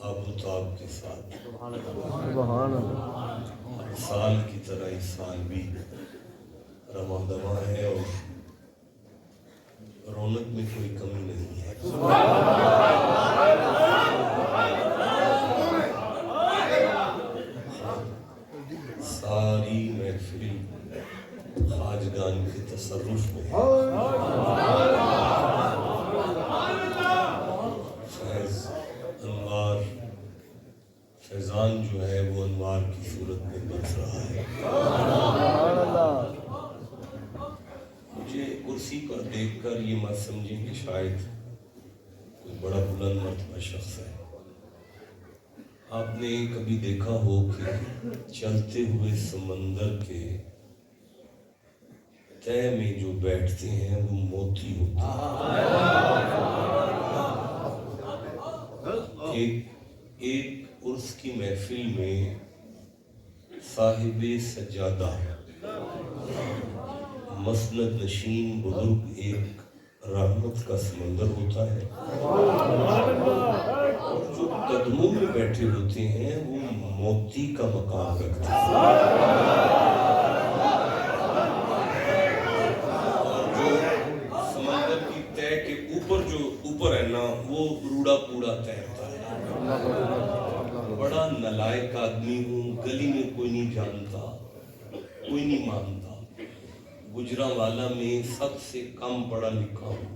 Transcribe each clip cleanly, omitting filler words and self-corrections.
آب و تاب کے ساتھ سبحان اللہ۔ ہر سال کی طرح اس سال بھی رواں دواں ہے اور رونق میں کوئی کمی نہیں ہے۔ ساری محفل خواجگان کے تصرف میں ہے۔ فیض انوار فیضان جو ہے وہ انوار کی صورت میں برس رہا ہے۔ مجھے کرسی پر دیکھ کر یہ مت سمجھیں کہ شاید کوئی بڑا بلند مرتبہ شخص ہے۔ آپ نے کبھی دیکھا ہو کہ چلتے ہوئے سمندر کے تہ میں جو بیٹھتے ہیں وہ موتی ہوتے ہیں۔ ایک عرس کی محفل میں صاحب سجادہ مسند نشین بزرگ ایک رحمت کا سمندر ہوتا ہے، اور جو قدموں میں بیٹھے ہوتے ہیں وہ موتی کا مقام رکھتے ہیں، اور جو سمندر کی تہ کے اوپر ہے نا وہ روڑا پوڑا تیرتا ہے۔ بڑا نالائق آدمی ہوں، گلی میں کوئی نہیں جانتا، کوئی نہیں مانتا، گجرانوالہ میں سب سے کم پڑھا لکھا ہوں۔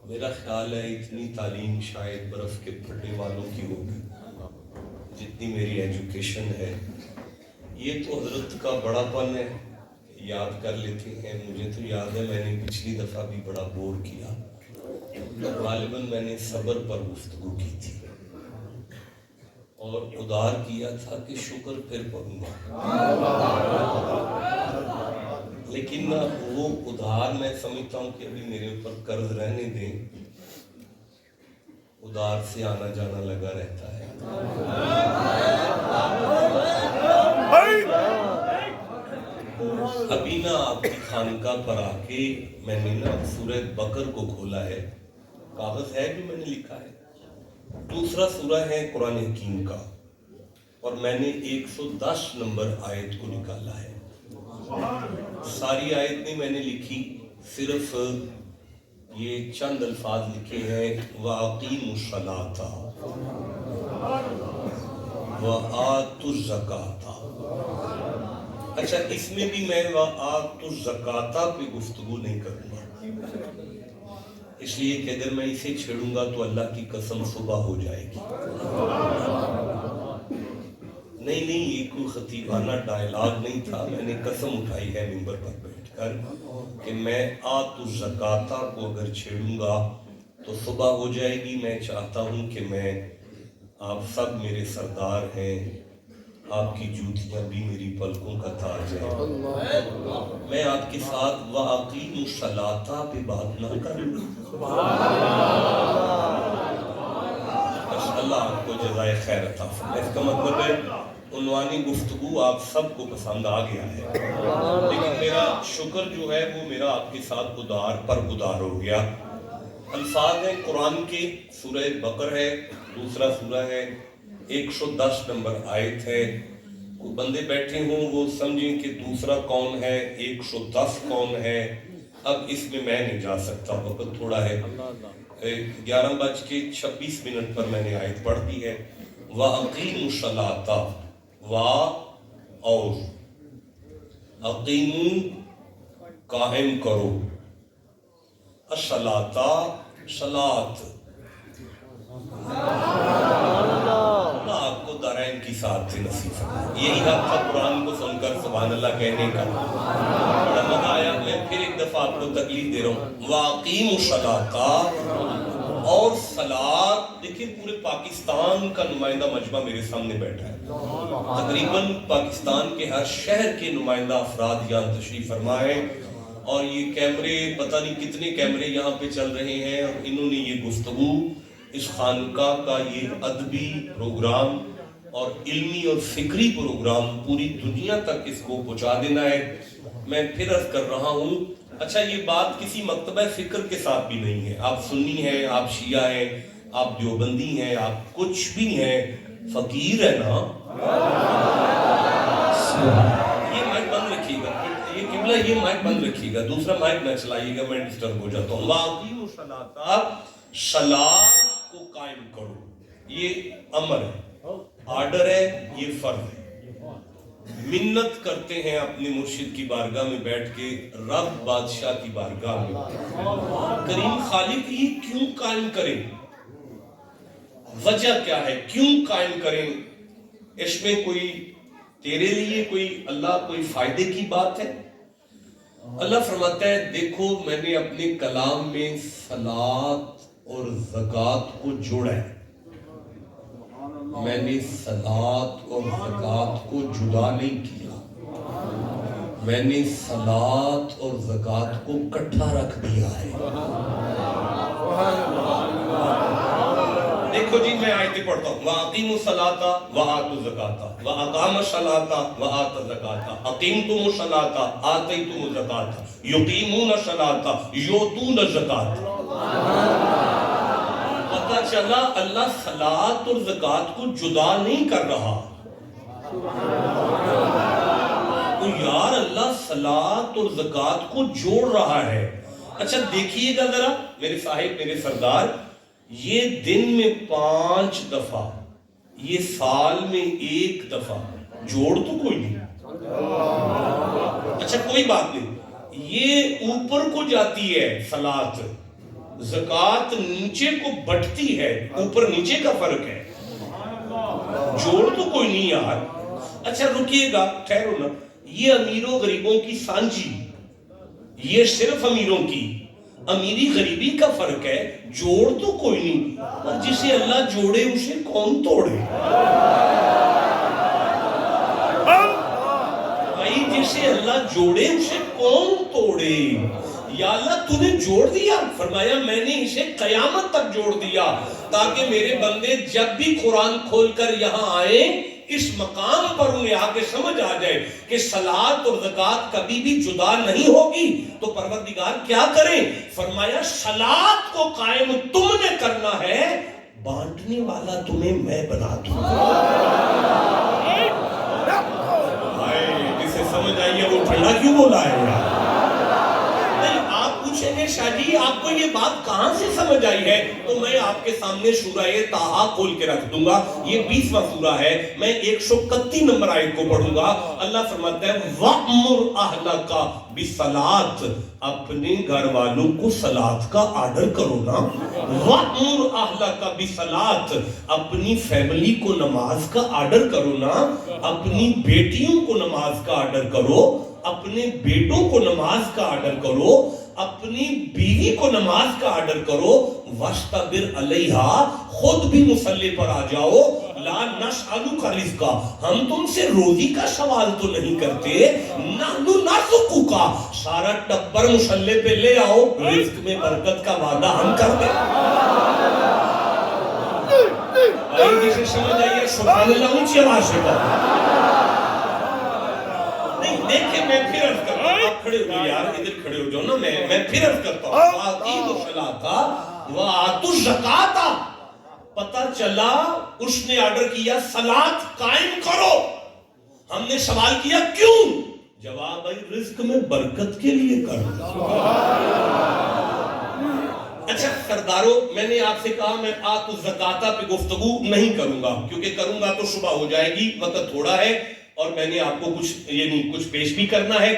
میرا خیال ہے اتنی تعلیم شاید برف کے پھٹے والوں کی ہوگی جتنی میری ایجوکیشن ہے۔ یہ تو حضرت کا بڑا پن ہے، یاد کر لیتے ہیں۔ مجھے تو یاد ہے میں نے پچھلی دفعہ بھی بڑا بور کیا، غالباً میں نے صبر پر گفتگو کی تھی اور ادھار کیا تھا کہ شکر پھر پڑھوں گا، لیکن وہ ادھار میں سمجھتا ہوں کہ ابھی میرے اوپر قرض رہنے دیں، ادھار سے آنا جانا لگا رہتا ہے۔ ابھی نا آپ کی خانقاہ پر آ کے میں نے نا سورہ بقر کو کھولا ہے، کاغذ ہے جو میں نے لکھا ہے، دوسرا سورہ ہے قرآن حکیم کا، اور میں نے 110 نمبر آیت کو نکالا ہے۔ ساری آیت نہیں میں نے لکھی، صرف یہ چند الفاظ لکھے ہیں، وَأَقِيمُوا الصَّلَاةَ وَآتُوا الزَّكَاةَ۔ اچھا، اس میں بھی میں وَآتُوا الزَّكَاةَ پہ گفتگو نہیں کروں گا، اس لیے کہ اگر میں اسے چھیڑوں گا تو اللہ کی قسم صبح ہو جائے گی۔ نہیں، یہ کوئی خطیبانہ ڈائلاگ نہیں تھا، میں نے قسم اٹھائی ہے ممبر پر بیٹھ کر کہ میں آتُوا الزَّكَاةَ کو اگر چھیڑوں گا تو صبح ہو جائے گی۔ میں چاہتا ہوں کہ آپ سب میرے سردار ہیں، آپ کی جوتیاں بھی میری پلکوں کا تاج ہے، میں آپ کے ساتھ وَأَقِيمُوا الصَّلَاةَ پہ بات نہ کروں۔ اللہ آپ کو جزائے خیر عطا فرمائے۔ اس کا مطلب ہے عنوانی گفتگو آپ سب کو پسند آ گیا ہے، لیکن میرا شکر جو ہے وہ میرا آپ کے ساتھ ادار ہو گیا۔ الفاظ ہیں قرآن کے، سورہ بقر ہے، دوسرا سورہ ہے، 110 نمبر آیت ہے۔ کوئی بندے بیٹھے ہوں وہ سمجھیں کہ دوسرا کون ہے، 110 کون ہے۔ اب اس میں میں نہیں جا سکتا، وقت تھوڑا ہے، 11:26 پر میں نے آیت پڑھ دی ہے۔ وَأَقِيمُوا الصَّلَاةَ، اور اقیمو قائم کرو، الصلاۃ صلاۃ۔ اللہ آپ کو دارین کی ساتھ سے نصیب فرمائے۔ یہی حق تھا قرآن کو سن کر سبحان اللہ کہنے کا، بڑا مزہ آیا۔ میں پھر ایک دفعہ آپ کو تکلیف دے رہا ہوں، وَأَقِيمُوا الصَّلَاةَ، اور صلاۃ۔ دیکھیں پورے پاکستان کا نمائندہ مجمع میرے سامنے بیٹھا ہے، تقریباً پاکستان کے ہر شہر کے نمائندہ افراد یہاں تشریف فرما ہے، اور یہ کیمرے، پتہ نہیں کتنے کیمرے یہاں پہ چل رہے ہیں، اور انہوں نے یہ گفتگو، اس خانقاہ کا یہ ادبی پروگرام اور علمی اور فکری پروگرام پوری دنیا تک اس کو پہنچا دینا ہے۔ میں پھر عرض کر رہا ہوں، اچھا یہ بات کسی مکتبہ فکر کے ساتھ بھی نہیں ہے، آپ سنی ہیں، آپ شیعہ ہیں، آپ دیوبندی ہیں، آپ کچھ بھی ہیں، فقیر ہے نا. یہ مائک بند رکھیے گا، یہ قبلہ یہ مائک بند رکھیے گا، دوسرا مائک نہ چلائیے گا، میں ڈسٹرب ہو جاتا ہوں. وَأَقِیمُوا الصَّلَاةَ، صلاۃ کو قائم کرو. یہ امر ہے، آرڈر ہے، یہ فرض ہے. منت کرتے ہیں اپنے مرشد کی بارگاہ میں بیٹھ کے، رب بادشاہ کی بارگاہ میں، کریم خالق یہ کیوں قائم کریں؟ وجہ کیا ہے؟ کیوں قائم کریں؟ اس میں کوئی تیرے لیے کوئی اللہ کوئی فائدے کی بات ہے؟ اللہ فرماتا ہے دیکھو میں نے اپنے کلام میں صلاۃ اور زکوٰۃ کو جوڑا ہے. میں نے صلاۃ اور زکوٰۃ کو جدا نہیں کیا، میں نے صلاۃ اور زکوٰۃ کو اکٹھا رکھ دیا ہے. دیکھو جی میں آیتیں پڑھتا ہوں. وَأَقِیمُوا الصَّلَاةَ وَآتُوا الزَّکَاةَ وَأَقَامَ الصَّلَاةَ وَآتَى الزَّکَاةَ أَقِیمْتُمُ الصَّلَاةَ آتَیْتُمُ الزَّکَاةَ یُقِیمُونَ الصَّلَاةَ یُؤْتُونَ الزَّکَاةَ. پتہ چلا اللہ صلاۃ اور زکوٰۃ کو جدا نہیں کر رہا. تو یار اللہ صلاۃ اور زکوٰۃ کو جوڑ رہا ہے. اچھا دیکھیے گا ذرا میرے صاحب میرے سردار، یہ دن میں 5 دفعہ، یہ سال میں 1 دفعہ، جوڑ تو کوئی نہیں. اچھا کوئی بات نہیں، یہ اوپر کو جاتی ہے صلاۃ، زکوٰۃ نیچے کو بٹتی ہے، اوپر نیچے کا فرق ہے، جوڑ تو کوئی نہیں یار. اچھا رکیے گا ٹھہرو نا، یہ امیروں غریبوں کی سانجی، یہ صرف امیروں کی، امیری غریبی کا فرق ہے، جوڑ تو کوئی نہیں. اور جسے اللہ جوڑے اسے کون توڑے؟ بھائی جسے اللہ جوڑے اسے کون توڑے؟ یا اللہ تو نے جوڑ دیا، فرمایا میں نے اسے قیامت تک جوڑ دیا تاکہ میرے بندے جب بھی قرآن کھول کر یہاں آئیں اس مقام پر انہیں آ کے سمجھ آ جائے کہ صلاۃ اور زکوٰۃ کبھی بھی جدا نہیں ہوگی. تو پروردگار کیا کریں؟ فرمایا صلاۃ کو قائم تم نے کرنا ہے، بانٹنے والا تمہیں میں بنا دوں. جسے سمجھ آئیے وہ ٹھنڈا کیوں بولا ہے یار؟ شاہ جی آپ کو یہ بات کہاں سے سمجھ آئی ہے؟ تو میں آپ کے سامنے سورہ طٰہٰ کھول کے رکھ دوں گا، یہ 20واں سورہ ہے، میں 131 نمبر آیت کو پڑھوں گا. اللہ فرماتا ہے وَأْمُرْ أَهْلَكَ بِالصَّلَاةِ، اپنے گھر والوں کو صلاۃ کا آرڈر کرو نا. وَأْمُرْ أَهْلَكَ بِالصَّلَاةِ، اپنی فیملی کو نماز کا آرڈر کرو نا، اپنی بیٹیوں کو نماز کا آرڈر کرو، اپنے بیٹوں کو نماز کا آرڈر کرو، اپنی بیوی کو نماز کا آرڈر کرو. وَاسْتَبِرْ عَلَيْهَا، خود بھی مصلی پر آ جاؤ. لَا نَسْأَلُكَ رِزْقًا، ہم تم سے روزی کا سوال تو نہیں کرتے. نَحْنُ نَرْزُقُكَ، سارا ٹبر مصلی پہ لے آؤ، رزق میں برکت کا وعدہ ہم کر دیں. بھائی جسے سمجھ آئیے سبحان اللہ اونچی آواز سے کہو. دیکھیں میں پھر عرض کرتا ہوں، آپ کھڑے ہو یار، ادھر کھڑے ہو جاؤ نا، میں پھر عرض کرتا ہوں. وَأَقِیمُوا الصَّلَاةَ وَآتُوا الزَّکَاةَ، پتہ چلا اس نے آرڈر کیا صلاۃ قائم کرو. ہم نے سوال کیا کیوں؟ جواب بھائی رزق میں برکت کے لیے کرو. اچھا سرداروں میں نے آپ سے کہا میں آتوا الزکاۃ پہ گفتگو نہیں کروں گا، کیونکہ کروں گا تو صبح ہو جائے گی، وقت تھوڑا ہے اور میں نے آپ کو کچھ پیش بھی کرنا ہے.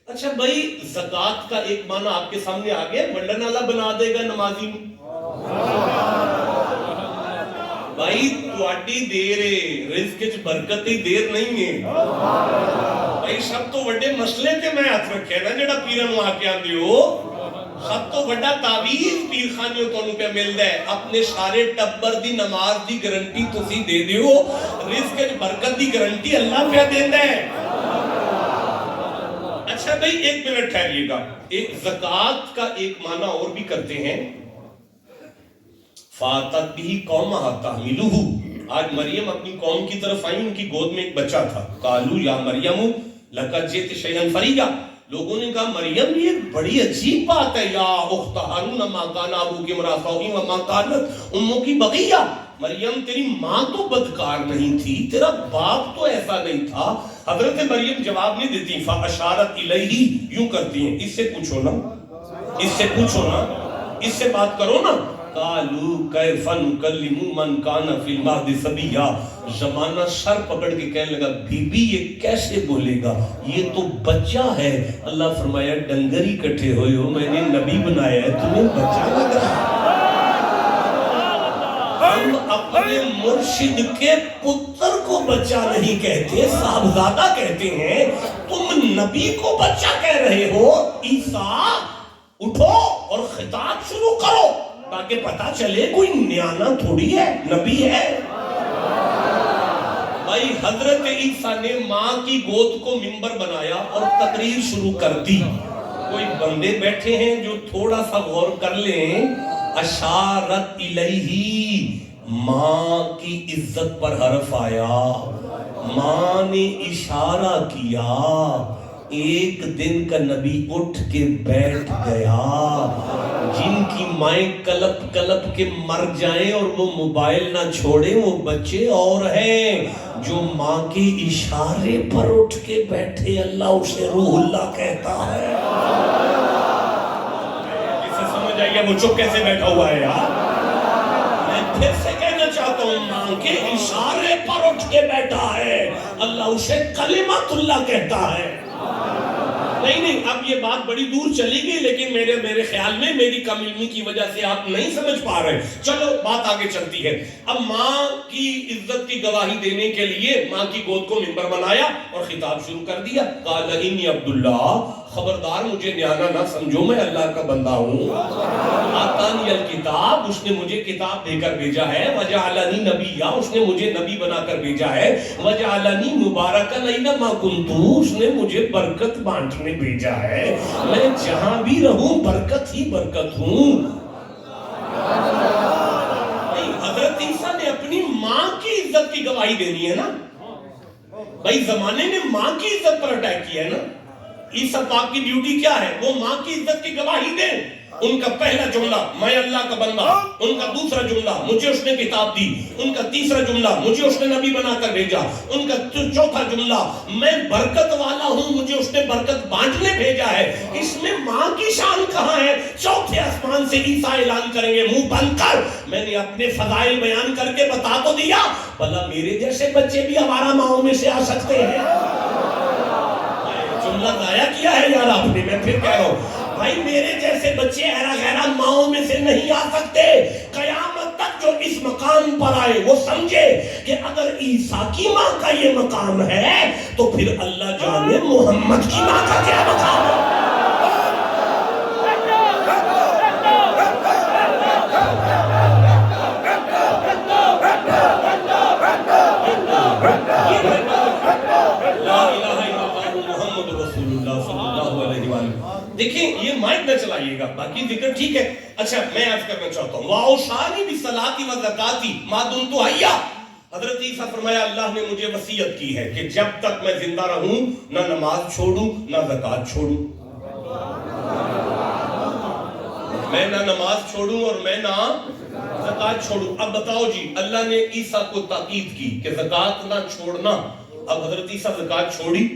اچھا بھائی زکوٰۃ کا ایک معنی آپ کے سامنے آ گیا، ونڈن والا بنا دے گا نمازی میں. بھائی تواڈی دیر ہے، رزق وچ برکت دی دیر نہیں ہے. بھائی سب تو بڑے مسئلے تے میں ہاتھ رکھیا نا جڑا پیراں نوں آ کے آندے ہو، سب تو بڑا تعویذ پیر خانیوں تانوں پہ ملدا ہے. اپنے سارے ٹبر دی نماز دی گارنٹی تسی دے دیو، رزق وچ برکت دی گارنٹی اللہ پہ دیندا ہے. اچھا بھائی ایک منٹ ٹھہریے گا، ایک زکوٰۃ کا ایک معنی اور بھی کرتے ہیں. فَأَتَتْ بِهِ قَوْمَهَا تَحْمِلُهُ، آج مریم اپنی قوم کی طرف آئی، ان کی گود میں ایک بچہ تھا. قَالُوا يَا مَرْيَمُ لَقَدْ جِئْتِ شَيْئًا فَرِيًّا، لوگوں نے کہا مریم یہ بڑی عجیب بات ہے، یا اخت ہارون ما کان ابوک امرأ سوء وما کانت امک بغیہ، مریم تیری ماں تو بدکار نہیں تھی، تیرا باپ تو ایسا نہیں تھا۔ حضرت مریم جواب نہیں دیتی، فاشارت الیہ، یوں کرتی ہیں اس سے پوچھو نا، اس سے پوچھو نا، اس سے بات کرو نا۔ قالوا کیف نکلم من کان فی المہد صبیا، زمانہ سر پکڑ کے کہنے لگا بی بی یہ کیسے بولے گا، یہ تو بچہ ہے۔ اللہ فرمایا ڈنگر اکٹھے ہوئے ہو، میں نے نبی بنایا ہے، تمہیں بچہ لگ رہا ہے۔ ہم اپنے مرشد کے پتر کو بچہ نہیں کہتے، صاحبزادہ کہتے ہیں، تم نبی کو بچہ کہہ رہے ہو۔ عیسیٰ اٹھو اور خطاب شروع کرو تاکہ پتا چلے کوئی نیانا تھوڑی ہے، نبی ہے۔ بھائی حضرت عیسیٰ نے ماں کی گود کو منبر بنایا اور تقریر شروع کر دی۔ کوئی بندے بیٹھے ہیں جو تھوڑا سا غور کر لیں، اشارت الیہ، ماں کی عزت پر حرف آیا، ماں نے اشارہ کیا۔ ایک دن کا نبی اٹھ کے بیٹھ گیا۔ جن کی مائیں کلپ کلپ کے مر جائیں اور وہ موبائل نہ چھوڑیں وہ بچے اور ہیں، جو ماں کے اشارے پر اٹھ کے بیٹھے اللہ اسے روح اللہ کہتا ہے۔ اسے سمجھ آئیے وہ چپ کیسے بیٹھا ہوا ہے یار؟ میں پھر سے کہنا چاہتا ہوں، ماں کے اشارے پر اٹھ کے بیٹھا ہے، اللہ اسے کلمت اللہ کہتا ہے۔ نہیں اب یہ بات بڑی دور چلی گئی، لیکن میرے خیال میں میری کم علمی کی وجہ سے آپ نہیں سمجھ پا رہے۔ چلو بات آگے چلتی ہے۔ اب ماں کی عزت کی گواہی دینے کے لیے ماں کی گود کو منبر بنایا اور خطاب شروع کر دیا۔ قال انی عبداللہ، خبردار مجھے نیانا نہ سمجھو، میں اللہ کا بندہ ہوں۔ آتانی الکتاب، اس نے مجھے کتاب دے کر بھیجا ہے۔ وجعلنی نبیّا، اس نے مجھے نبی بنا کر بھیجا ہے۔ وجعلنی مبارکا اینما کنت، اس نے مجھے برکت بانٹنے بھیجا ہے۔ میں جہاں بھی رہوں برکت ہی برکت ہوں۔ حضرت عیسیٰ نے اپنی ماں کی عزت کی گواہی دینی ہے نا بھائی، زمانے نے ماں کی عزت پر اٹیک کیا ہے نا۔ عیسیٰ پاک کی ڈیوٹی کیا ہے؟ وہ ماں کی عزت کی گواہی دیں۔ ان کا پہلا جملہ میں اللہ کا بندہ، ان کا دوسرا جملہ مجھے اس نے کتاب دی، ان کا تیسرا جملہ مجھے اس نے نبی بنا کر بھیجا، ان کا چوتھا جملہ میں برکت والا ہوں، مجھے اس نے برکت بانٹنے بھیجا ہے۔ اس میں ماں کی شان کہاں ہے؟ چوتھے آسمان سے عیسیٰ اعلان کریں گے منہ بند کر، میں نے اپنے فضائل بیان کر کے بتا تو دیا، بھلا میرے جیسے بچے بھی ہمارا ماؤں میں سے آ سکتے ہیں؟ جملہ ضائع کیا ہے یار آپ نے، میں پھر کہہ رہا ہوں بھائی میرے جیسے بچے ایرا غیرہ ماؤں میں سے نہیں آ سکتے۔ قیامت تک جو اس مقام پر آئے وہ سمجھے کہ اگر عیسیٰ کی ماں کا یہ مقام ہے تو پھر اللہ جانے محمد کی ماں کا کیا مقام ہے۔ دیکھیں یہ مائک نہ چلائیے گا، باقی ذکر ٹھیک ہے۔ اچھا میں عرض کرنا چاہتا ہوں، وَأَوْصَانِي بِالصَّلَاةِ وَالزَّكَاةِ مَا دُمْتُ حَيًّا، حضرت عیسیٰ فرمایا اللہ نے مجھے وصیت کی ہے کہ جب تک میں زندہ رہوں نہ نماز چھوڑوں نہ زکوٰۃ چھوڑوں، میں نہ نماز چھوڑوں اور میں نہ زکوٰۃ چھوڑوں۔ اب بتاؤ جی، اللہ نے عیسیٰ کو تاکید کی کہ زکوٰۃ نہ چھوڑنا، اب حضرت عیسیٰ زکوٰۃ چھوڑی؟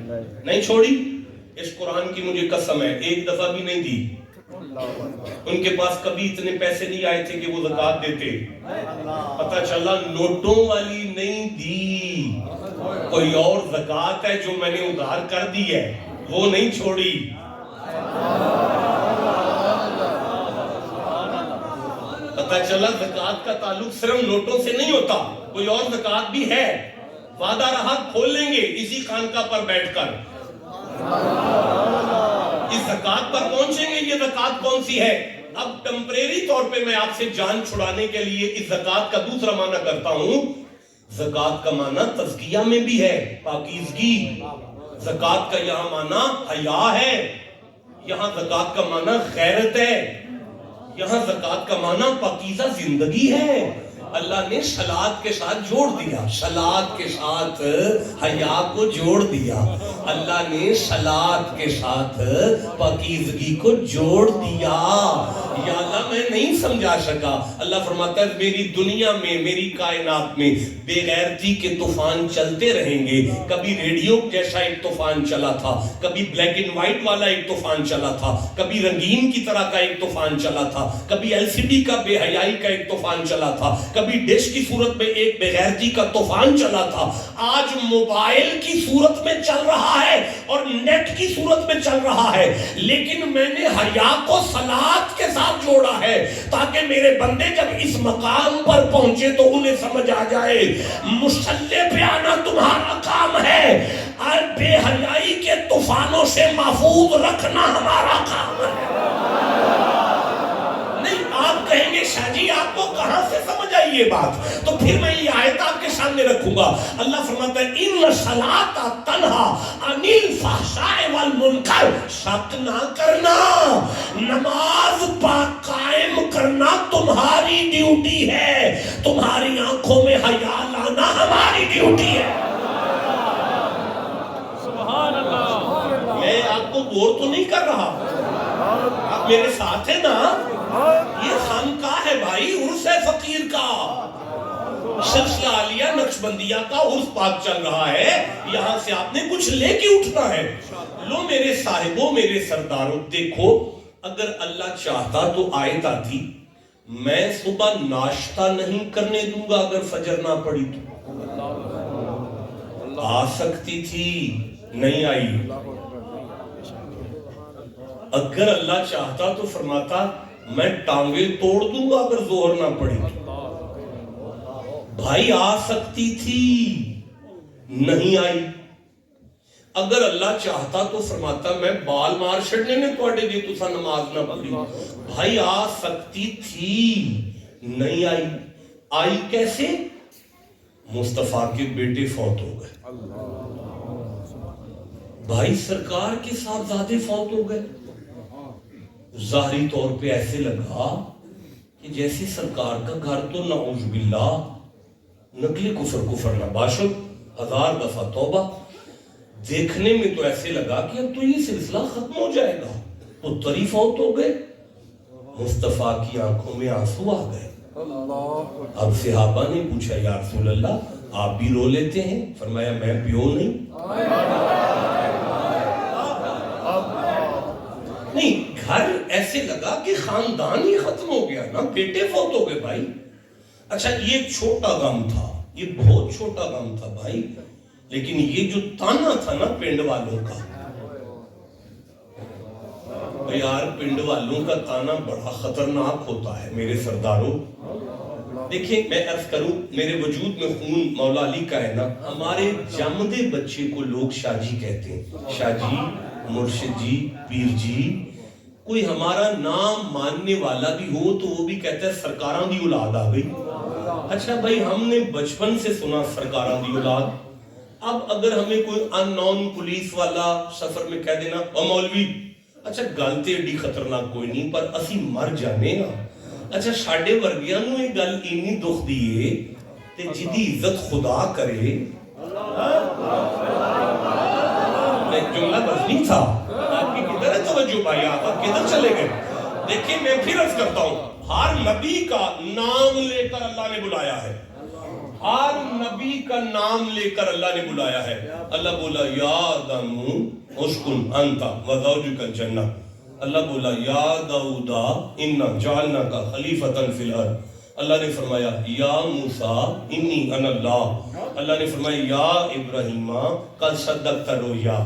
نہیں چھوڑی۔ اس قرآن کی مجھے قسم ہے ایک دفعہ بھی نہیں دی۔ ان کے پاس کبھی اتنے پیسے نہیں آئے تھے کہ وہ زکوٰۃ دیتے، پتہ چلا نوٹوں والی نہیں دی، کوئی اور زکوٰۃ ہے جو میں نے ادھار کر دی ہے وہ نہیں چھوڑی۔ پتہ چلا زکوٰۃ کا تعلق صرف نوٹوں سے نہیں ہوتا، کوئی اور زکوٰۃ بھی ہے۔ وعدہ رہا کھول لیں گے اسی خانقاہ پر بیٹھ کر، اس زکوٰۃ پر پہنچیں گے۔ یہ زکوٰۃ کون سی ہے؟ اب ٹمپریری طور پہ میں آپ سے جان چھڑانے کے لیے اس زکوٰۃ کا دوسرا معنی کرتا ہوں۔ زکوٰۃ کا معنی تزکیہ میں بھی ہے، پاکیزگی۔ زکوٰۃ کا یہاں معنی حیا ہے، یہاں زکوٰۃ کا معنی غیرت ہے، یہاں زکوٰۃ کا معنی پاکیزہ زندگی ہے۔ اللہ نے صلاۃ کے ساتھ جوڑ دیا، صلاۃ کے ساتھ حیا کو جوڑ دیا، اللہ نے صلاۃ کے ساتھ پاکیزگی کو جوڑ دیا۔ یا اللہ میں نہیں سمجھا سکا، اللہ فرماتا ہے میری دنیا میں، میری کائنات میں بے غیرتی کے طوفان چلتے رہیں گے۔ کبھی ریڈیو جیسا ایک طوفان چلا تھا، کبھی بلیک اینڈ وائٹ والا ایک طوفان چلا تھا، کبھی رنگین کی طرح کا ایک طوفان چلا تھا، کبھی ایل سی ڈی کا بے حیائی کا ایک طوفان چلا تھا، کبھی ڈش کی صورت میں ایک بے غیرتی کا طوفان چلا تھا، آج موبائل کی صورت میں چل رہا ہے اور نیٹ کی صورت میں چل رہا ہے، لیکن میں نے حیا کو صلاۃ کے ساتھ جوڑا ہے تاکہ میرے بندے جب اس مقام پر پہنچے تو انہیں سمجھ آ جائے مصلی پہ آنا تمہارا کام ہے اور بے حیائی کے طوفانوں سے محفوظ رکھنا ہمارا کام ہے۔ نہیں آپ کہیں گے شاہ جی آپ کو کہاں سے سمجھ آئی یہ بات؟ تو پھر میں یہ آیت آپ کے سامنے رکھوں گا۔ اللہ فرماتا ہے ان الصلاۃ تنہا عن الفحشاء والمنکر، شک نہ کرنا نماز قائم کرنا تمہاری ڈیوٹی ہے، تمہاری آنکھوں میں حیا لانا ہماری ڈیوٹی ہے۔ سبحان اللہ۔ میں آپ کو بور تو نہیں کر رہا، آپ میرے ساتھ ہیں نا؟ یہ خانقاہ ہے بھائی، عرس ہے فقیر کا، سلسلہ عالیہ نقشبندیہ کا عرس پاک چل رہا ہے، یہاں سے آپ نے کچھ لے کے اٹھنا ہے۔ لو میرے صاحبوں، میرے سرداروں، دیکھو اگر اللہ چاہتا تو آیت آتی میں صبح ناشتہ نہیں کرنے دوں گا اگر فجر نہ پڑی تو، آ سکتی تھی، نہیں آئی۔ اگر اللہ چاہتا تو فرماتا میں ٹانگیں توڑ دوں گا اگر ظہر نہ پڑی تو، بھائی آ سکتی تھی، نہیں آئی۔ اگر اللہ چاہتا تو فرماتا میں بال مار چھڑنے نے توڑے دی تو سا نماز نہ پڑھی، بھائی آ سکتی تھی، نہیں آئی۔ آئی کیسے؟ مصطفیٰ کے بیٹے فوت ہو گئے، بھائی سرکار کے صاحبزادے فوت ہو گئے، ظاہری طور پہ ایسے لگا کہ جیسے سرکار کا گھر تو نعوذ باللہ نقل کفر نباشد، 1000 دفعہ توبہ۔ دیکھنے میں تو ایسے لگا کہ اب تو یہ سلسلہ ختم ہو جائے گا، پتر ہی فوت ہو گئے۔ مصطفیٰ کی آنکھوں میں آنسو آ گئے۔ اب صحابہ نے پوچھا یا رسول اللہ آپ بھی رو لیتے ہیں؟ فرمایا میں پیو نہیں۔ نہیں، گھر ایسے لگا کہ خاندان ہی ختم ہو گیا نا، بیٹے فوت ہو گئے بھائی۔ اچھا یہ ایک چھوٹا غم تھا، یہ بہت چھوٹا غم تھا بھائی، لیکن یہ جو تانا تھا نا پنڈ والوں کا، یار پنڈ والوں کا تانا بڑا خطرناک ہوتا ہے میرے سرداروں۔ دیکھیں میں عرض کروں، میرے وجود میں خون مولا علی کا ہے نا، ہمارے جمدے بچے کو لوگ شاہ جی کہتے ہیں، شاہ جی، مرشد جی، پیر جی۔ کوئی ہمارا نام ماننے والا بھی ہو تو وہ بھی کہتا ہے سرکاراں دی اولاد آ گئی۔ اچھا بھائی ہم نے بچپن سے سنا سرکاراں دی اولاد، اب اگر ہمیں کوئی ان نون پولیس والا سفر میں کہہ دینا او مولوی، اچھا گل تے ایڈی خطرناک کوئی نہیں پر اسی مر جانے نا۔ اچھا ساڈے ورگیاں نوں یہ گل اینی دکھ دیے تے جدی عزت خدا کرے، ایک جملہ بزنی تھا، آپ کی کدھر ہے توجہ بھائی، آپ کدھر چلے گئے؟ دیکھیں میں پھر عرض کرتا ہوں، ہر نبی کا نام لے کر اللہ نے بلایا ہے، ہر نبی کا نام لے کر اللہ نے بلایا ہے۔ اللہ بولا یا آدم اسکن انت وزوجک الجنہ، اللہ بولا یا داؤدا انا جعلناک خلیفۃ فی الارض، اللہ نے فرمایا یا موسیٰ انی انا اللہ، اللہ نے فرمایا یا ابراہیم قد صدقت الرؤیا،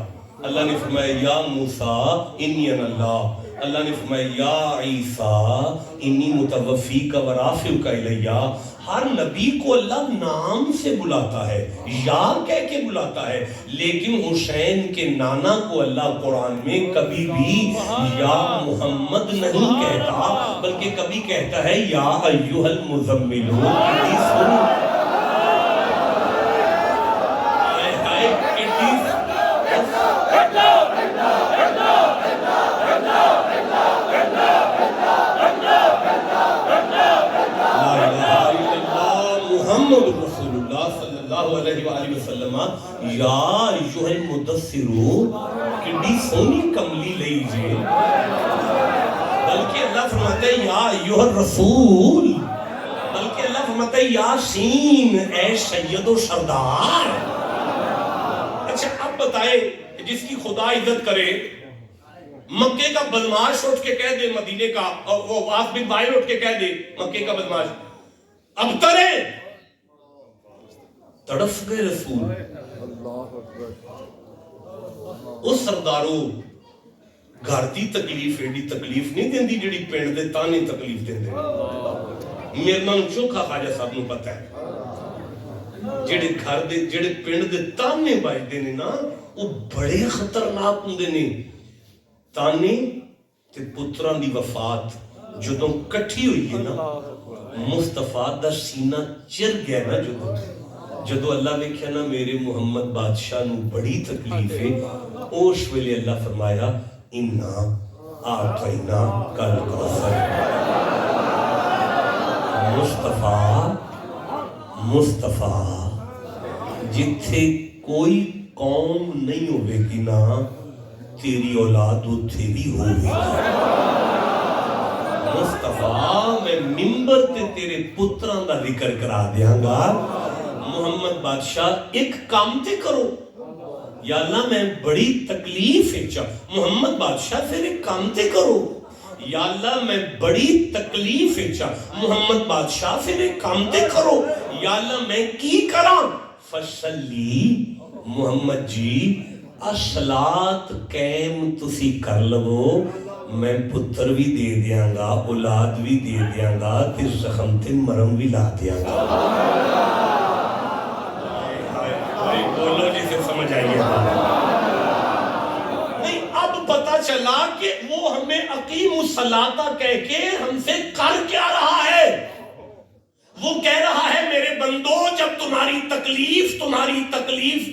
اللہ نے فرمایا یا موسیٰ انی انا اللہ، اللہ نے فرمایا یا عیسیٰ انی متوفیک و رافعک الیہ۔ ہر نبی کو اللہ نام سے بلاتا ہے، یا کہہ کے بلاتا ہے، لیکن حسین کے نانا کو اللہ قرآن میں کبھی بھی یا محمد نہیں کہتا، بلکہ کبھی کہتا ہے یا ایھا المزمل۔ محمد رسول اللہ صلی اللہ علیہ وآلہ وسلم یا ایھا المدثر کڈی سونی کملی لئی جے بلکہ اللہ فرماتا ہے یا ایھا الرسول بلکہ اللہ فرماتا ہے یاسین اے سید و سردار. اچھا اب بتائیں جس کی خدا عزت کرے مکے کا بدماش اٹھ کے کہہ دے مدینے کا وہ واس بن وائل اٹھ کے کہہ دے مکے کا بدماش اب ترے تڑف گئے رسول. اس سردارو گھر دی تکلیف ایڈی تکلیف نہیں دیندی جڑی پنڈ دے تانے تکلیف دیندے. میرے نام چوکھا خواجہ صاحب نو پتہ ہے جڑے گھر دے جڑے پنڈ دے تانے بجدے نے نا وہ بڑے خطرناک ہوندے نے. تانے تے پتراں دی وفات جدوں کٹھی ہوئی ہے نا مصطفیٰ دا سینہ چر گیا نا جدو اللہ ویکھیا نا میرے محمد بادشاہ نو بڑی تکلیف ہے اس ویلے اللہ فرمایا انا اعطینا کل کوثر. مصطفیٰ جتھے کوئی قوم نہیں ہوئے گی نا تیری اولاد اتھے بھی ہوئے. مصطفیٰ میں ممبر تے تیرے پتران دا ذکر کرا دیاں گا. محمد بادشاہ ایک کام تے کرو یا اللہ میں بڑی تکلیف ہے چاہ محمد بادشاہ پھر ایک کام تے کرو یا اللہ میں بڑی تکلیف ہے چاہ محمد بادشاہ پھر ایک کام تے کرو یا اللہ میں کی کرا فصلی محمد جی اصلات قیم تسی کر لو میں پتر بھی دے دیاں گا اولاد بھی دے دیاں گا تے زخم تے مرم بھی لا دیاں گا. بولو جسے سمجھ آئیے نہیں. اب پتا چلا کہ وہ ہمیں اقیم الصلاۃ کہہ کے ہم سے کر کیا رہا ہے. وہ کہہ رہا ہے میرے بندو جب تمہاری تکلیف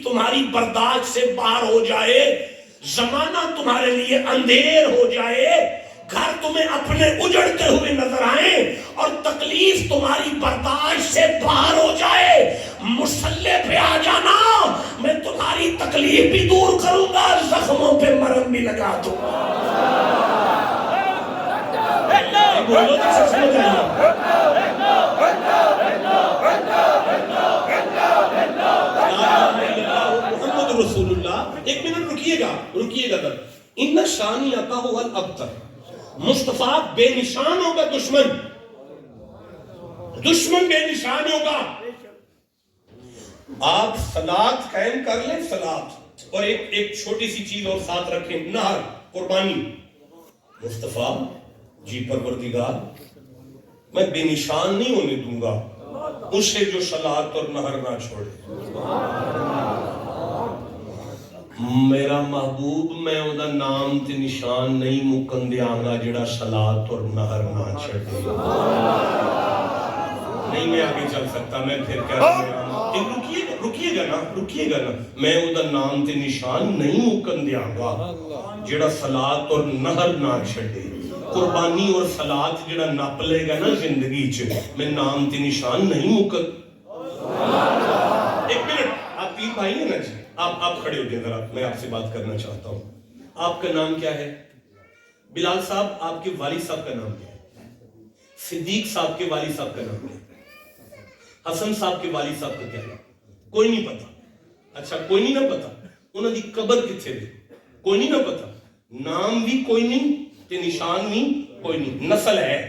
تمہاری برداشت سے باہر ہو جائے زمانہ تمہارے لیے اندھیر ہو جائے گھر تمہیں اپنے اجڑتے ہوئے نظر آئیں اور تکلیف تمہاری برداشت سے باہر ہو جائے مصلی پہ آ جانا میں تمہاری تکلیف بھی دور کروں گا زخموں پہ مرہم بھی لگا دوں گا. بولو جیسے سمجھ آئیے. محمد رسول اللہ. ایک منٹ رکیے گا در. ان شانیہ هو الابتر. مصطفیٰ بے نشان ہوگا دشمن بے نشان ہوگا. آپ صلاۃ قائم کر لیں صلاۃ اور ایک چھوٹی سی چیز اور ساتھ رکھیں نہر قربانی. مصطفیٰ جی پروردگار میں بے نشان نہیں ہونے دوں گا اسے جو صلاۃ اور نہر نہ چھوڑے. میرا محبوب میں وہ نام تے نشان نہیں مکن دیاں گا جڑا صلاۃ اور نہر نہ چھڑے. نہیں میں آگے چل سکتا میں پھر کہہ رہا ہوں رکیے گا نا میں وہ نام تے نشان نہیں مکن دیاں گا جڑا صلاۃ اور نہر نہ چھڑے. قربانی اور صلاۃ جڑا نپ لے گا نا زندگی چ میں نام تے نشان نہیں مکن. ایک منٹ آپ پیر بھائی ہیں نا جی آپ کھڑے ہو جائیں ذرا میں آپ سے بات کرنا چاہتا ہوں. آپ کا نام کیا ہے؟ بلال صاحب آپ کے والد صاحب کا نام کیا ہے؟ صدیق صاحب کے والد صاحب کا نام کیا ہے؟ حسن صاحب کے والد صاحب کا کیا ہے؟ کوئی نہیں پتا. اچھا کوئی نہیں نہ پتا. انہوں دی قبر کتھے دے کوئی نہیں نہ پتا. نام بھی کوئی نہیں تے نشان بھی کوئی نہیں. نسل ہے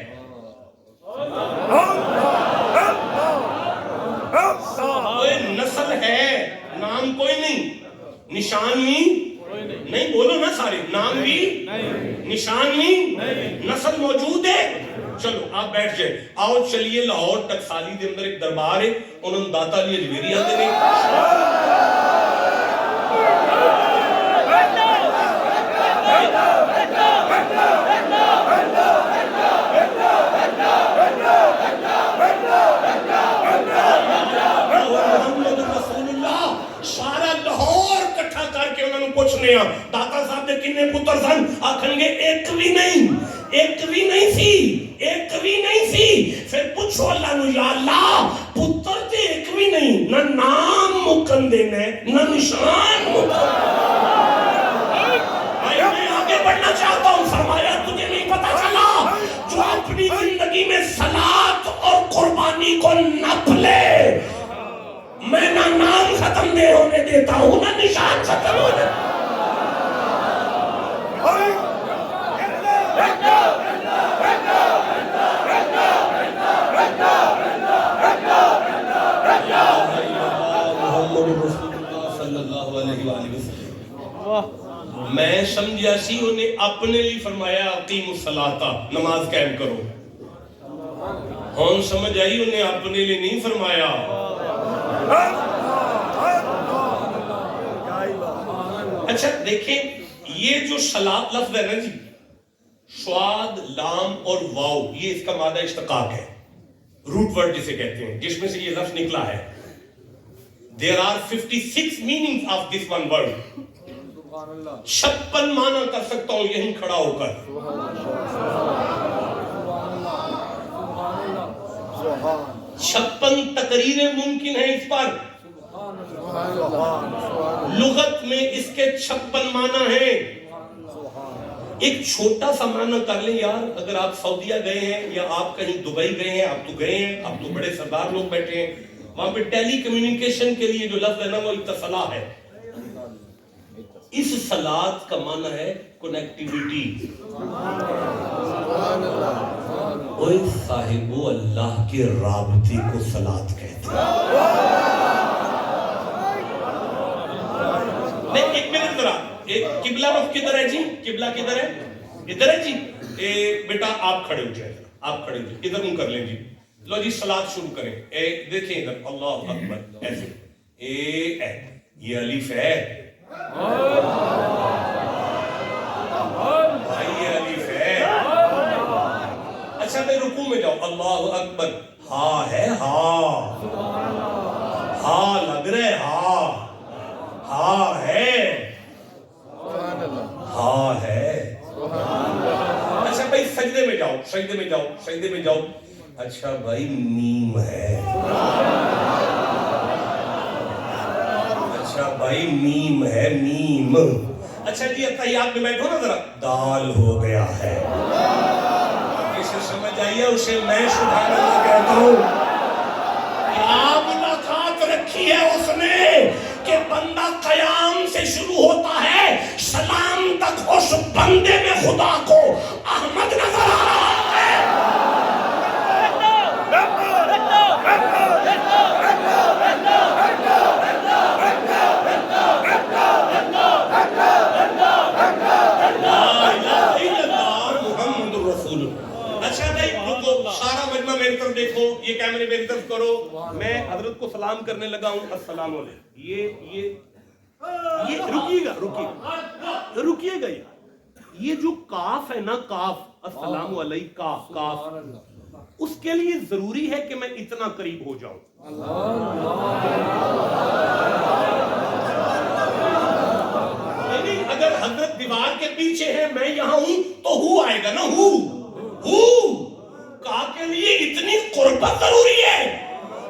نسل ہے نام کوئی نہیں نشان بھی نہیں. بولو نا سارے نام بھی نشان بھی نسل موجود ہے. چلو آپ بیٹھ جائے. آؤ چلیے لاہور ٹکسالی دے اندر ایک دربار ہے انہوں نے داتا علی اجمیری آتے نے. داتا صاحب نے کنے پتر سن آکھن گے ایک بھی نہیں سی. پھر پوچھو اللہ نو یا اللہ پتر تے ختم دینا ہے نہ نشان میں آگے بڑھنا چاہتا ہوں. فرمایا تجھے نہیں پتا چلا جو اپنی زندگی میں صلاۃ اور قربانی کو نپ لے میں نہ نام ختم دے ہونے دیتا ہوں نہ نشان ختم ہونے. میں سمجھا سی انہیں اپنے لیے فرمایا اقیم الصلاۃ نماز قائم کرو. ہون سمجھ آئی انہیں اپنے لیے نہیں فرمایا. اچھا دیکھیں یہ جو صلاۃ لفظ ہے نا جی صاد لام اور واو یہ اس کا مادہ اشتقاق ہے روٹ ورڈ جسے کہتے ہیں جس میں سے یہ لفظ نکلا ہے. There are 56 meanings of this one word. 56 معنی کر سکتا ہوں یہیں کھڑا ہو کر. چھپن تقریریں ممکن ہیں اس پر. لغت میں اس کے 56 معنی ہیں. ایک چھوٹا سا معنی کر لیں یار اگر آپ سعودیہ گئے ہیں یا آپ کہیں دبئی گئے ہیں آپ تو گئے ہیں آپ تو بڑے سردار لوگ بیٹھے ہیں وہاں پہ ٹیلی کمیونیکیشن کے لیے جو لفظ ہے نا وہ اتصلاح ہے. اس صلاۃ کا معنی ہے کنیکٹیویٹی. اوہ صاحبو اللہ کے رابطے کو صلاۃ کہتے ہیں. نہیں ایک منٹ ذرا قبلہ رخ کدھر ہے جی قبلہ کدھر ہے ادھر ہے جی. بیٹا آپ کھڑے ہو جائیں آپ کھڑے ہو جائیں ادھر منہ کر لیں جی. لو جی صلاۃ شروع کریں. دیکھیں ادھر اللہ اکبر ایسے یہ الف ہے بھائی یہ الف ہے. اچھا میں رکوع میں جاؤ اللہ اکبر ہاں ہے ہاں ہاں لگ رہا ہے ہاں ہے ہاں ہے. اچھا بھائی سجدے میں جاؤ سجدے میں جاؤ. اچھا بھائی میم ہے. اچھا بھائی میم ہے میم. اچھا جی اتحیات میں بیٹھو نا ذرا دال ہو گیا ہے. کسی سمجھ آئیے اسے میں سبحان اللہ کہتا ہوں. کیا ملاقات رکھی ہے اس نے کہ بندہ قیام سے شروع ہوتا ہے سلام تک اس بندے میں خدا کو احمد نظر آ رہا ہے. اچھا بھائی رکو سارا مجمع میری طرف دیکھو یہ کیمرے میری طرف کرو. میں حضرت کو سلام کرنے لگا ہوں السلام علیکم. یہ رکیے گا یہ جو کاف ہے نا کاف السلام علیکم کاف اس کے لیے ضروری ہے کہ میں اتنا قریب ہو جاؤں. اگر حضرت دیوار کے پیچھے ہے میں یہاں ہوں تو ہو آئے گا نا ہو کا کے لیے اتنی قربت ضروری ہے.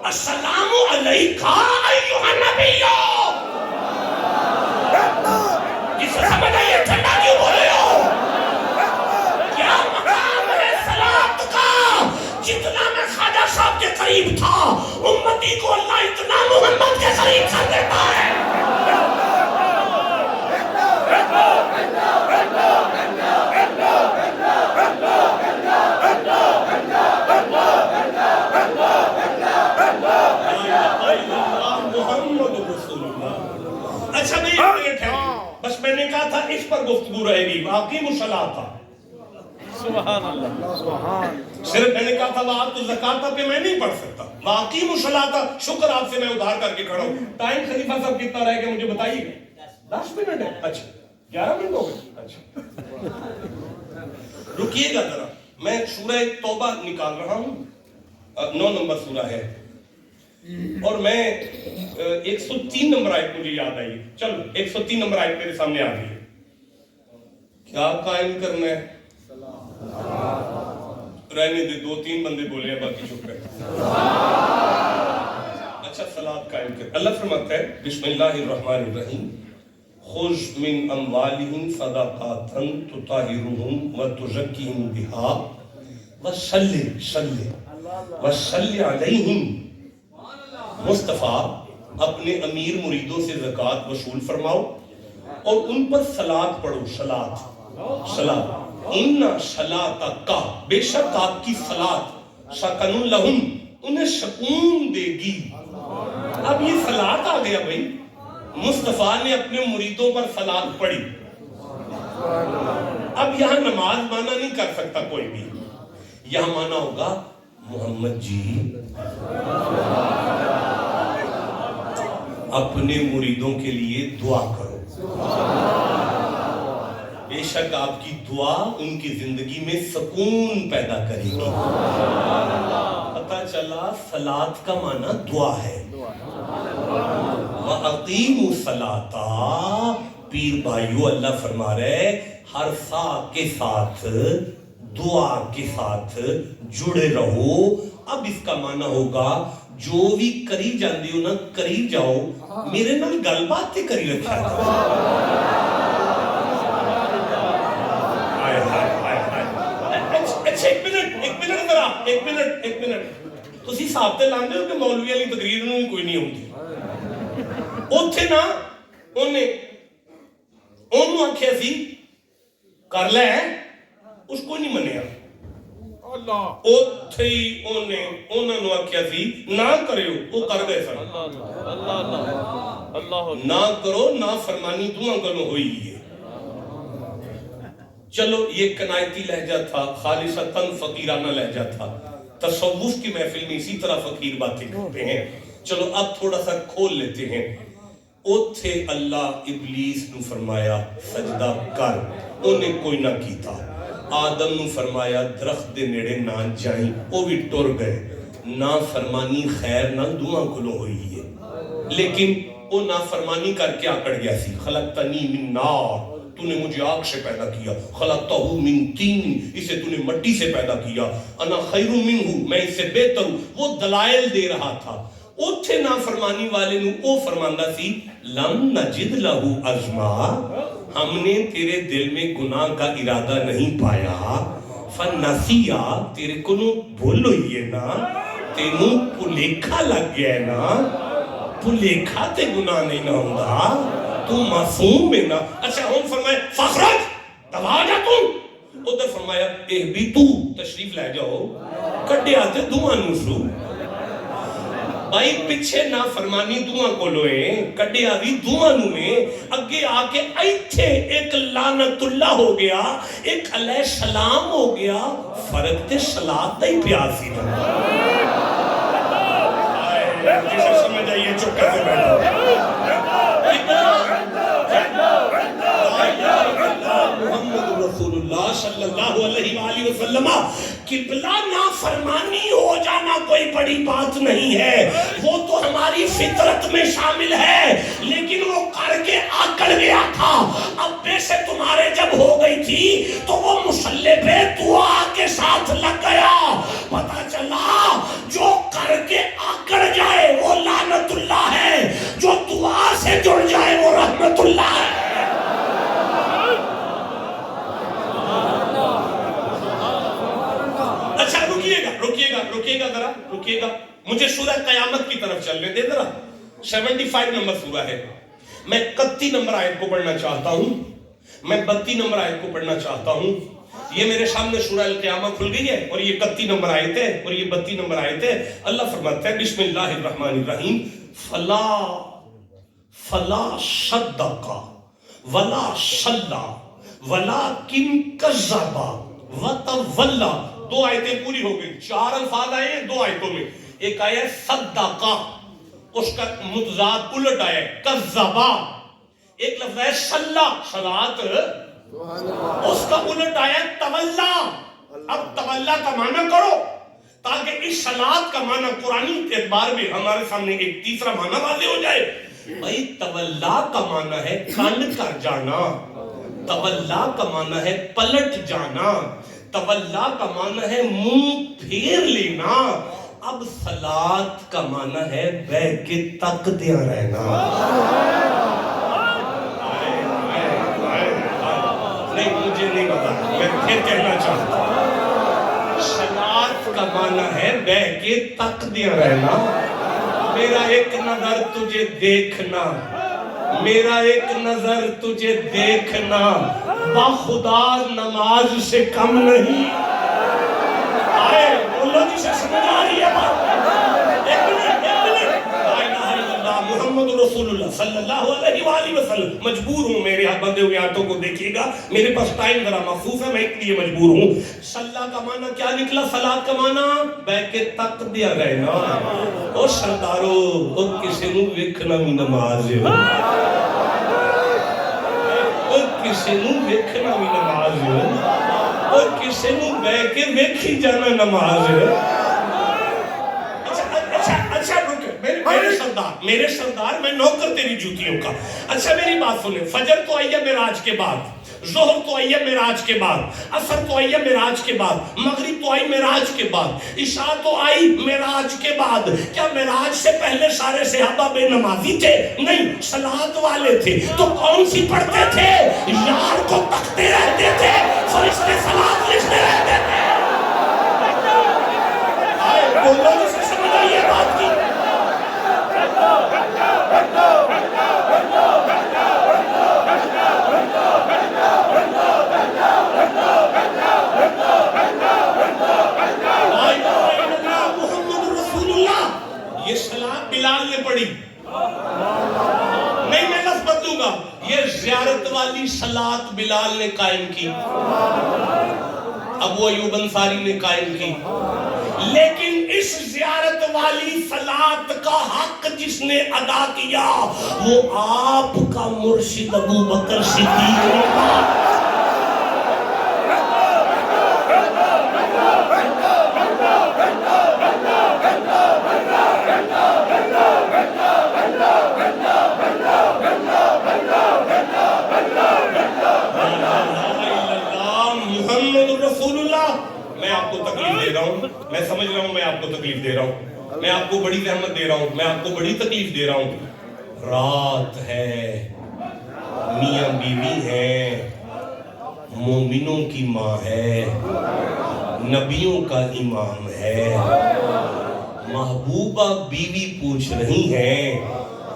السلام علیکم ایھا النبی. جسے سمجھ آئیے ٹھنڈا کیوں بولے ہو کیا مقام ہے صلاۃ کا. جتنا میں خواجہ صاحب کے قریب تھا امتی کو اللہ اتنا محمد کے قریب کر دیتا ہے. اچھا بس میں نے کہا تھا اس پر گفتگو رہے گی واقعی مصلاۃ تھا. سبحان اللہ صرف میں نے کہا تھا وآتوا الزکاۃ پہ میں نہیں پڑھ سکتا واقعی مصلاۃ. شکر آپ سے میں ادھار کر کے کھڑا ہوں. ٹائم خلیفہ صاحب کتنا رہ گیا مجھے بتائیے گا. 10 منٹ ہے. اچھا 11 منٹ ہو گئے. اچھا رکیے گا ذرا میں سورہ توبہ نکال رہا ہوں 9 نمبر سورہ ہے اور میں 103 نمبر آیت مجھے یاد آئی. چلو 103 نمبر آیت میرے سامنے آ گئی ہے. کیا قائم کرنا ہے رہنے دے 2-3 بندے بولے ہیں باقی چپ کر. اچھا اچھا صلات قائم کر. اللہ فرماتا ہے بسم اللہ الرحمن الرحیم خذ من اموالہم صدقات تطہرہم وتزکیہم بہا وصلی علیہم. مصطفیٰ اپنے امیر مریدوں سے زکوٰۃ وصول فرماؤ اور ان پر صلات پڑھو. صلات ان صلاتک بے شک آپ کی صلات سکن لہم انہیں سکون دے گی. اب یہ صلات آ گیا بھائی. مصطفیٰ نے اپنے مریدوں پر صلات پڑھی. اب یہاں نماز مانا نہیں کر سکتا کوئی بھی. یہاں مانا ہوگا محمد جی اپنے مریدوں کے لیے دعا کرو. بے شک آپ کی دعا ان کی زندگی میں سکون پیدا کرے گی. پتہ چلا صلات کا معنی دعا ہے. وَأَقِيمُوا الصَّلَاةَ. پیر بھائیو اللہ فرما رہے ہر سا کے ساتھ دعا کے ساتھ جڑے رہو. اب اس کا معنی ہوگا جو بھی کری جاندی ہو نا کری جاؤ میرے نال گل بات تے کری رکھا ایک منٹ تسی صاحب تے لاندے ہو کہ مولوی علی تقریر نوں کوئی نہیں ہوندی. اوتھے نا انہوں آکھیا سی کر لے اس کو نہیں منیا. اوتھے ہی انہوں نے آکھیا سی نہ کریو وہ کر گئے سن. نہ کرو نہ فرمانی دعا گلوں ہوئی ہے. چلو یہ کنایتی لہجہ تھا خالصتاً فقیرانہ لہجہ تھا. تصوف کی محفل میں اسی طرح فقیر باتیں کرتے ہیں. چلو اب تھوڑا سا کھول لیتے ہیں. اوتھے اللہ ابلیس نو فرمایا سجدہ کر انہیں کوئی نہ کیتا. آدم نو فرمایا درخت دے نیڑے نہ جائیں وہ بھی ٹر گئے. نا فرمانی خیر نہ دعا کلو ہوئی ہے لیکن وہ نا فرمانی کر کے آکڑ گیا سی. خلقتنی من نار تو نے مجھے آگ سے پیدا کیا. خلقتہو من تین اسے تو نے مٹی سے پیدا کیا. انا خیر منہ میں اس سے بہتر ہوں. وہ دلائل دے رہا تھا. اوتھے نافرمانی والے نو او فرماندہ سی لم نجد لہو عزما ہم نے تیرے دل میں گناہ کا ارادہ نہیں پایا. فنسیا تیرے کو نو بھول ہوئی ہے نا تینو پلیکھا لگ گیا ہے نا. پلیکھا تے گناہ نہیں نہ ہوندہ تو معصوم ہے نا. اچھا ہم فرمائے فخرج دبا جا تو. ادھر فرمایا اے بھی تو تشریف لے جاؤ کٹے آتے دعا نوسو. بھائی پچھے نہ فرمانی دعا کو لوئے کڈے آوی دعا نوئے اگے آکے ایتھے ایک لعنت اللہ ہو گیا ایک علیہ السلام ہو گیا. فرق تے صلات دائی پیاسی نا. جسے سمجھ آئیے چکا سے بیٹھو. محمد رسول اللہ صلی اللہ علیہ وآلہ وسلم قبلہ نافرمانی ہو جانا کوئی بڑی بات نہیں ہے. وہ تو ہماری فطرت میں شامل ہے لیکن وہ کر کے آکڑ گیا تھا. ابے سے تمہارے جب ہو گئی تھی تو وہ مصلی پہ دعا کے ساتھ لگ گیا. پتا چلا جو کر کے آکڑ جائے وہ لعنت اللہ ہے جو دعا سے جڑ جائے وہ رحمت اللہ ہے. اچھا رکیے گا مجھے سورہ قیامت کی طرف چلنے دے ذرا. 75 نمبر سورہ ہے. میں 31 نمبر آیت کو پڑھنا چاہتا ہوں. میں 32 نمبر آیت کو پڑھنا چاہتا ہوں. یہ میرے سامنے سورہ القیامہ کھل گئی ہے اور یہ 31 نمبر آیت ہے اور یہ 32 نمبر آیت ہے. اللہ فرماتا ہے بسم اللہ الرحمن الرحیم فلا صدق ولا صلی ولکن کذب وتولی. 2 آیتیں پوری ہو گئی. 4 الفاظ آئے ہیں 2 آیتوں میں. ایک آیا صدقہ اس کا متضاد الٹ آیا کذبا. ایک لفظ ہے صلی صلاۃ اس کا الٹ آیا تولا. اب تولا کا معنی کرو تاکہ اس صلاۃ کا معنی قرآنی اعتبار میں ہمارے سامنے ایک تیسرا معنی واضح ہو جائے. بھائی تولا کا معنی ہے کن کر جانا. تولا کا معنی ہے پلٹ جانا. تولا کا معنی ہے منہ پھیر لینا. اب صلات کا معنی ہے بہ کے تکدیاں رہنا. نہیں مجھے نہیں پتا, میں پھر کہنا چاہتا ہوں, صلات کا معنی ہے بہ کے تکدیاں رہنا. میرا ایک نظر تجھے دیکھنا, میرا ایک نظر تجھے دیکھنا بخدا نماز سے کم نہیں. آئے اللہ جی سے سمجھ آ رہی ہے بات؟ ایک منٹ لا الہ الا اللہ محمد رسول اللہ صلی اللہ علیہ وآلہ وسلم. مجبور ہوں, میرے ہاتھ بندے ہوئے ہاتھوں کو دیکھیے گا, میرے پاس ٹائم ذرا مخصوص ہے, میں اس لیے مجبور ہوں. صلاح کا معنی کیا نکلا؟ صلاۃ کا معنی بہ کے تک دیا رہنا. او سردارو, او کسی نو ویکھنا بھی نماز ہے, او کسی نو ویکھنا بھی نماز ہے, اور کسی نو بہ کے ویکھی جانا نماز ہے. اچھا رکے, میرے سردار, میں نوکر تیری جوتیوں کا. اچھا میری بات سنیں, فجر تو آئی ہے معراج کے بعد, ظہر تو آئی ہے معراج کے بعد, عصر تو آئی ہے معراج کے بعد, مغرب تو آئی معراج کے بعد, عشاء تو آئی معراج کے بعد. کیا معراج سے پہلے سارے صحابہ بے نمازی تھے؟ نہیں, صلات والے تھے. تو کون سی پڑھتے تھے؟ یار کو تکتے رہتے تھے, فرشتے صلات لکھتے رہتے تھے. آئے بولو جسے سمجھ آئی یہ بات کی. یہ صلاۃ بلال نے پڑھی نہیں, میں لفظ بدلوں گا, یہ زیارت والی صلاۃ بلال نے قائم کی, ابو ایوب انصاری نے قائم کی. لیکن اس زیارت والی صلاۃ کا حق جس نے ادا کیا وہ آپ کا مرشد ابو بکر صدیق نے کہا. میں آپ کو تکلیف دے رہا ہوں, میں سمجھ رہا ہوں, میں آپ کو تکلیف دے رہا ہوں, میں آپ کو بڑی زحمت دے رہا ہوں, میں آپ کو بڑی تکلیف دے رہا ہوں. رات ہے, میاں بیوی ہے, مومنوں کی ماں ہے, نبیوں کا امام ہے. محبوبہ بیوی پوچھ رہی ہیں,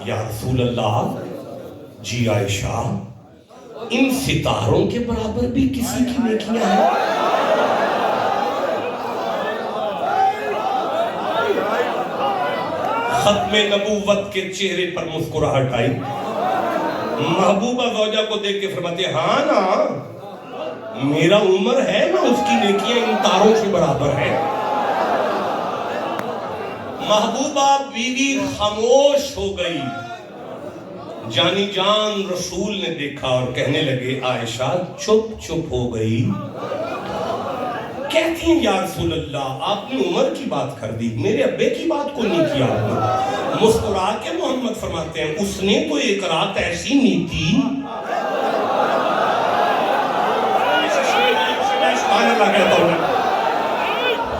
یا رسول اللہ, جی عائشہ, ان ستاروں کے برابر بھی کسی کی نیکیاں ہیں؟ ختم نبوت کے چہرے پر مسکراہٹ آئی. محبوبہ زوجہ کو دیکھ کے فرماتے ہیں, ہاں نا, میرا عمر ہے نا, اس کی نیکیاں ان تاروں سے برابر ہے. محبوبہ بیوی خاموش ہو گئی. جانی جان رسول نے دیکھا اور کہنے لگے, عائشہ چپ ہو گئی. کہتی ہیں, یا رسول اللہ, آپ نے عمر کی بات کر دی, میرے ابے کی بات کو نہیں کیا آپ نے. مسکرا کے محمد فرماتے ہیں, اس نے تو ایک رات ایسی نیتی,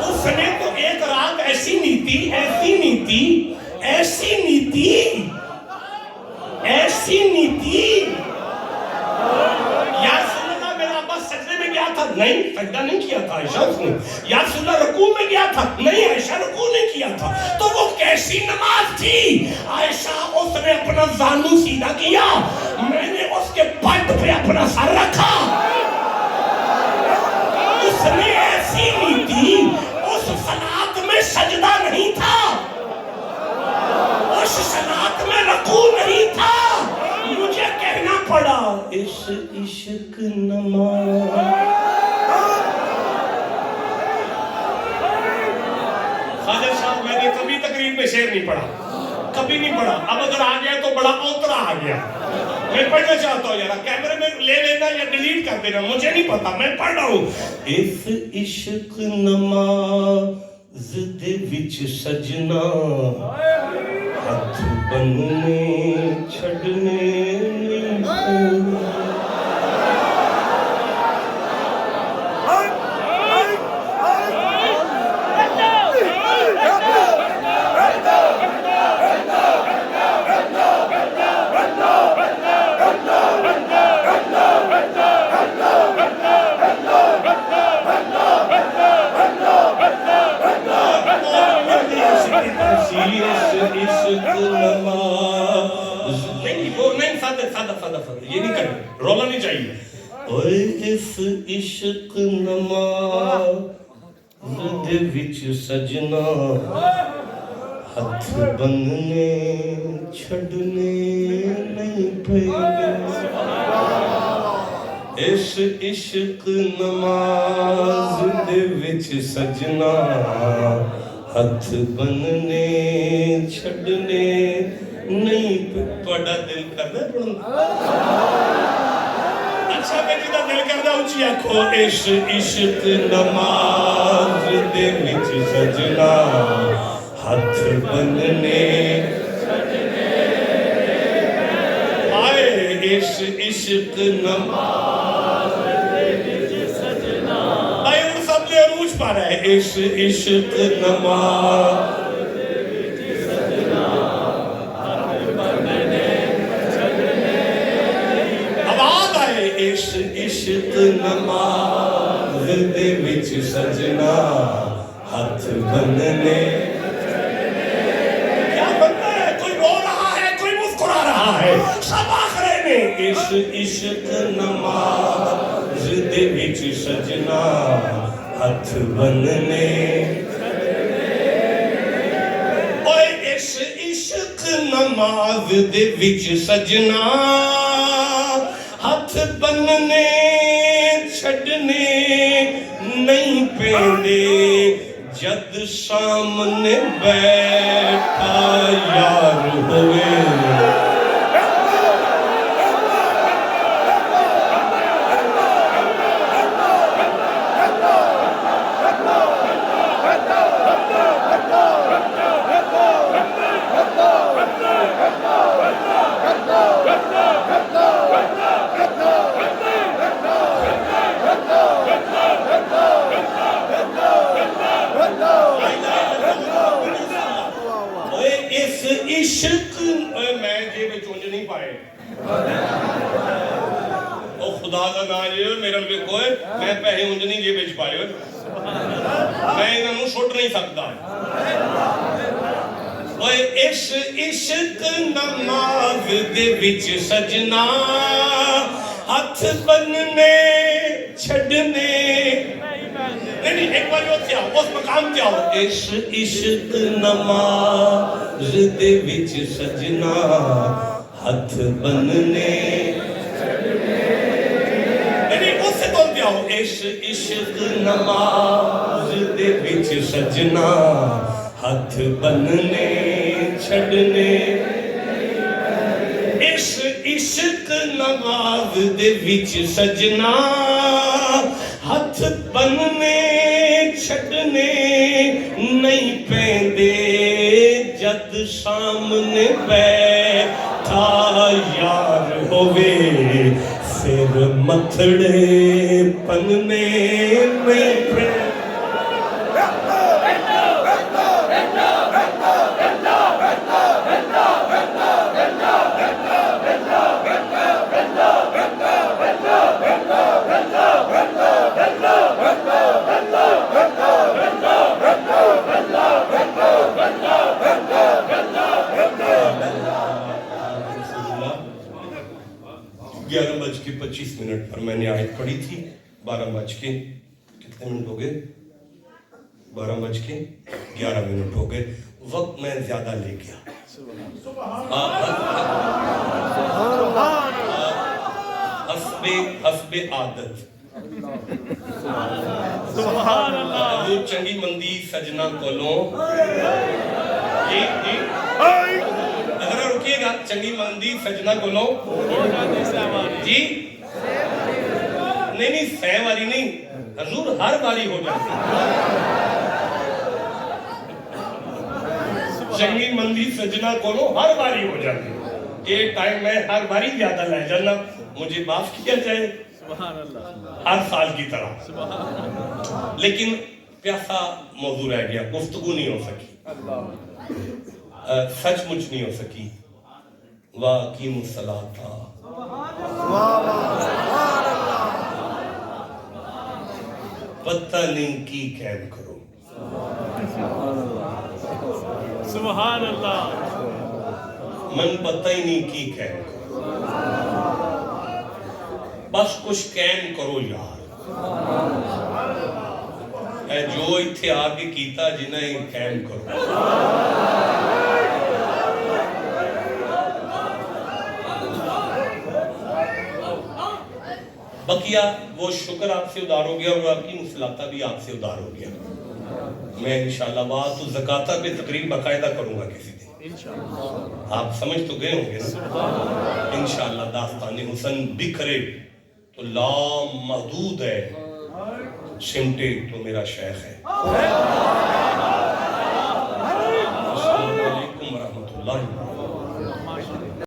اس نے تو ایک رات ایسی نیتی, ایسی نیتی, ایسی نیتی, ایسی نیتی. یا رسول اللہ, میرا ابا سجدے میں گیا تھا, نہیں سجدہ نہیں کیا تھا عائشہ اس نے. یا رسول اللہ, رکوع میں گیا تھا, نہیں عائشہ رکوع نہیں کیا تھا. تو وہ کیسی نماز تھی عائشہ؟ اس نے اپنا زانو سیدھا کیا, میں نے اس کے پٹ پہ اپنا سر رکھا. اس نے ایسی نیتی, اس صلاۃ میں سجدہ نہیں تھا, اس صلاۃ میں رکوع نہیں تھا. مجھے کہنا پڑا, اس عشق نماز. خواجہ صاحب, میں نے کبھی تقریر میں شعر نہیں پڑھا, کبھی نہیں پڑھا. اب اگر آ گیا تو بڑا اوترا آ گیا. میں پڑھنا چاہتا ہوں, یار کیمرے میں لے لینا یا ڈیلیٹ کر دینا, مجھے نہیں پتا, میں پڑھ رہا ہوں. اس عشق نماز دے وچ سجنا, ہاتھ بننے چھڑنے نماز نہیں وہ نہیں سادہ یہ نہیں کرنا رولا نہیں چاہیے اوئے اس عشق نماز دے وچ سجنا ہاتھ بننے چھڑنے نہیں پیندے اس عشق نماز دے وچ سجنا ہاتھ بننے چھڑنے نہیں پڑھا دل کرنا اچھا بیٹی دا دل کرنا اچھی آنکھو اس عشق نماز دے وچ سجنا ہاتھ بننے آئے اس عشق نماز دے وچ سجنا آئے وہ سب لے عروج پا رہا ہے اس عشق نماز دے وچ سجنا ہاتھ بننے چھڑنے آواز آئے اس عشق نماز دے وچ سجنا ہاتھ بننے سب آخرے میں اس عشق نماز دے وچ سجنا ہاتھ بننے اوئے اس عشق نماز دے وچ سجنا ہاتھ بننے چھڑنے نہیں پیندے جد سامنے بیٹھا یار ہوئے عشق میں جیب چونج نہیں پائے او خدا کا نام جی میرے لئے کوئے میں پہلے انج نہیں جیب چ پائے میں انہوں چھوٹ نہیں سکتا اوئے اس عشق نماز دے وچ سجنا ہاتھ بننے چھڑنے نہیں ایک بار وہ کیا اس مقام کیا ہو اس عشق نماز دے وچ سجنا ہاتھ بننے نہیں اس سے بول دیا ہو اس عشق نماز دے وچ سجنا ہاتھ بننے چھڑنے اس عشق نماز دے وچ سجنا ہاتھ بننے چھڑنے نہیں پیندے جد سامنے بیٹھا یار ہوئے سر متھڑے پننے نہیں پیندے گیارہ بج کے 25 منٹ پر میں نے آیت پڑھی تھی 12 بج کے کتنے منٹ ہو گئے 12 بج کے 11 منٹ ہو گئے وقت میں زیادہ لے گیا حسب عادت سبحان اللہ حضور چنگی مندی سجنا کولوں جی ذرا رکیے گا چنگی مندی سجنا کولوں جی نہیں سہ والی نہیں حضور ہر باری ہو جاتی چنگی مندی سجنا کولوں ہر باری ہو جاتی یہ ٹائم میں ہر باری زیادہ لے جانا مجھے معاف کیا جائے ہر سال کی طرح لیکن پیاسا موضوع رہ گیا گفتگو نہیں ہو سکی سچ مچ نہیں ہو سکی وَأَقِیمُوا الصَّلَاةَ پتہ نہیں کی قائم کرو سبحان اللہ من پتہ ہی نہیں کی کہن کرو، بس کچھ کہن کرو یار، اے جو اتھے آگے کیتا جنہیں ہی کہن کرو۔ بقیہ وہ شکر آپ سے ادار ہو گیا اور آپ کی مصلاحتہ بھی آپ سے ادار ہو گیا۔ میں انشاءاللہ بات تو زکاة پہ تقریب باقاعدہ کروں گا کسی دن، آپ سمجھ تو گئے ہوں گے نا؟ انشاءاللہ داستان حسن بکھرے تو لا محدود ہے، سمٹے تو میرا شیخ ہے۔ السلام علیکم ورحمۃ اللہ۔